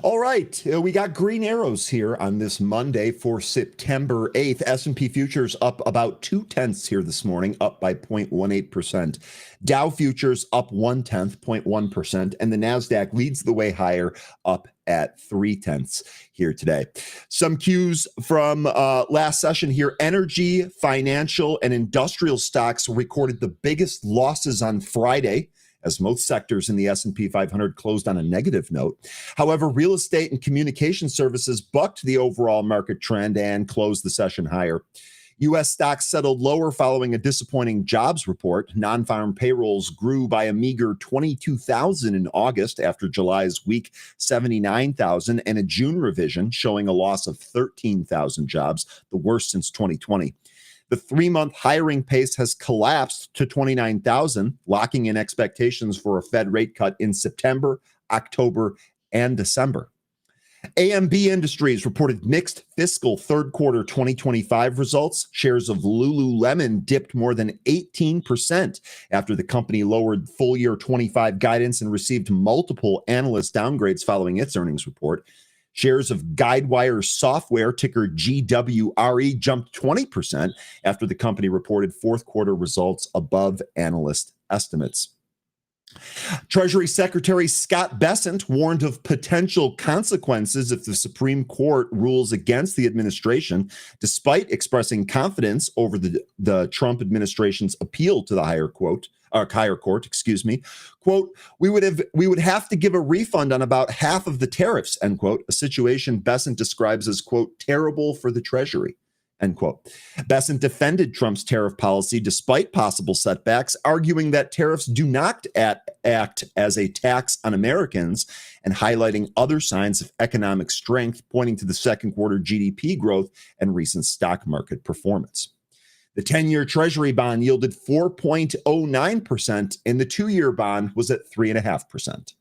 All right, we got green arrows here on this Monday for September 8th. S&P futures up about 0.2 here this morning, up by 0.18%. Dow futures up 0.1%, and the Nasdaq leads the way higher, up at 0.3 here today. Some cues from last session here. Energy, financial, and industrial stocks recorded the biggest losses on Friday, as most sectors in the S&P 500 closed on a negative note. However, real estate and communication services bucked the overall market trend and closed the session higher. U.S. stocks settled lower following a disappointing jobs report. Non-farm payrolls grew by a meager 22,000 in August after July's weak 79,000, and a June revision showing a loss of 13,000 jobs, the worst since 2020. The 3-month hiring pace has collapsed to 29,000, locking in expectations for a Fed rate cut in September, October, and December. AMB Industries reported mixed fiscal third quarter 2025 results. Shares of Lululemon dipped more than 18% after the company lowered full year 25 guidance and received multiple analyst downgrades following its earnings report. Shares of Guidewire Software, ticker GWRE, jumped 20% after the company reported fourth quarter results above analyst estimates. Treasury Secretary Scott Bessent warned of potential consequences if the Supreme Court rules against the administration, despite expressing confidence over the Trump administration's appeal to the higher court. Quote, we would have to give a refund on about half of the tariffs, end quote, a situation Bessent describes as, quote, terrible for the Treasury, end quote. Bessent defended Trump's tariff policy despite possible setbacks, arguing that tariffs do not act as a tax on Americans, and highlighting other signs of economic strength, pointing to the second quarter GDP growth and recent stock market performance. The 10-year Treasury bond yielded 4.09%, and the 2-year bond was at 3.5%.